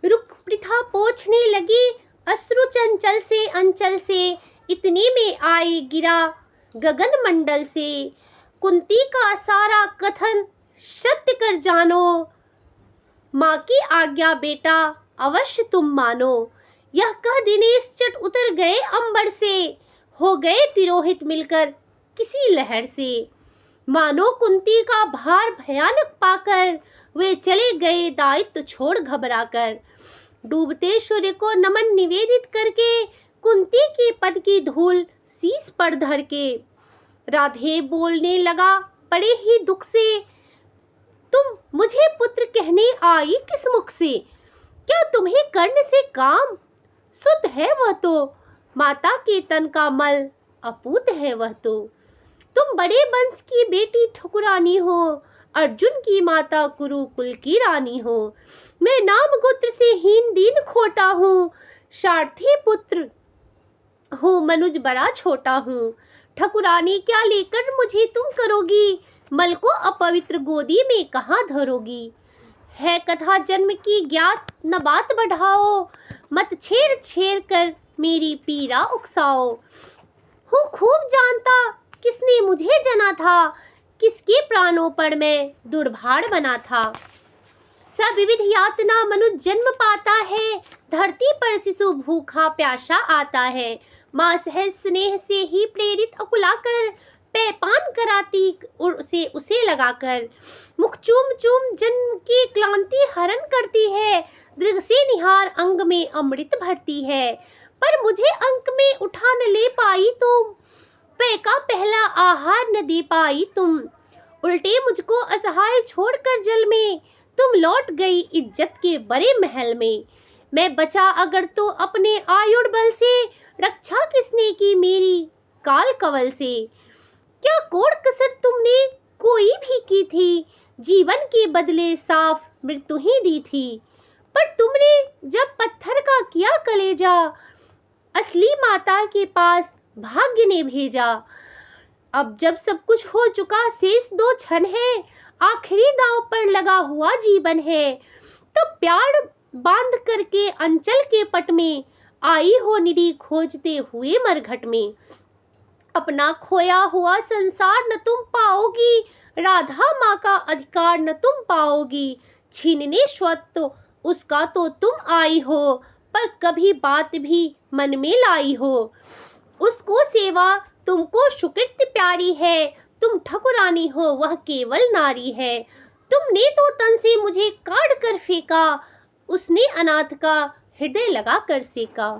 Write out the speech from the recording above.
रुक प्रथा पोंछने लगी अश्रु चंचल से अंचल से, इतने में आई गिरा गगन मंडल से। कुंती का सारा कथन सत्य कर जानो, माँ की आज्ञा बेटा अवश्य तुम मानो। यह कह दिनेश चट उतर गए अंबर से, हो गए तिरोहित मिलकर किसी लहर से। मानो कुंती का भार भयानक पाकर, वे चले गए दायित्व छोड़ घबराकर। डूबते सूर्य को नमन निवेदित करके, कुंती के पद की धूल शीश पर धर के। राधे बोलने लगा बड़े ही दुख से, तुम मुझे पुत्र कहने आई किस मुख से। क्या तुम्हें कर्ण से काम, शुद्ध है वह तो, माता के तन का मल अपूत है वह तो। तुम बड़े वंश की बेटी ठकुरानी हो, अर्जुन की माता कुरुकुल की रानी हो। मैं नाम गोत्र से हीन दीन खोटा हूँ, सारथी पुत्र हूँ मनुज बड़ा छोटा हूँ। ठकुरानी क्या लेकर मुझे तुम करोगी, मल को अपवित्र गोदी में कहाँ धरोगी। है कथा जन्म की ज्ञात न बात बढ़ाओ, मत छेड़ छेड़ कर मेरी पीड़ा उकसाओ। हूँ खूब जानता किसने मुझे जना था, किसके प्राणों पर मैं दुर्भार बना था। सब विविध यातना मनुष्य जन्म पाता है, धरती पर शिशु भूखा प्यासा आता है। माँ सहज स्नेह से ही प्रेरित अकुलाकर, पैपान कराती उसे लगाकर। मुख चूम चूम जन्म की क्लांति हरण करती है, दृग से निहार अंग में अमृत भरती है। पर मुझे अंक में उठा न ले पाई तुम, पै का पहला आहार न दे पाई तुम। उल्टे मुझको असहाय छोड़कर जल में, तुम लौट गई इज्जत के बड़े महल में। मैं बचा अगर तो अपने आयुड़ बल से, रक्षा किसने की मेरी काल कवल से। क्या कोड़ कसर तुमने कोई भी की थी, जीवन के बदले साफ मृत्यु ही दी थी। पर तुमने जब पत्थर का किया कलेजा, असली माता के पास भाग्य ने भेजा। अब जब सब कुछ हो चुका शेष दो क्षण है, आखिरी दांव पर लगा हुआ जीवन है। तो प्यार बांध करके अंचल के पट में, आई हो निधि खोजते हुए मरघट में। अपना खोया हुआ संसार न तुम पाओगी, राधा माँ का अधिकार न तुम पाओगी। छीनने स्वत्व उसका तो तुम आई हो, पर कभी बात भी मन में लाई हो। उसको सेवा तुमको सुकृत प्यारी है, तुम ठकुरानी हो वह केवल नारी है। तुमने तो तन से मुझे काट कर फेंका, उसने अनाथ का हृदय लगा कर सेका।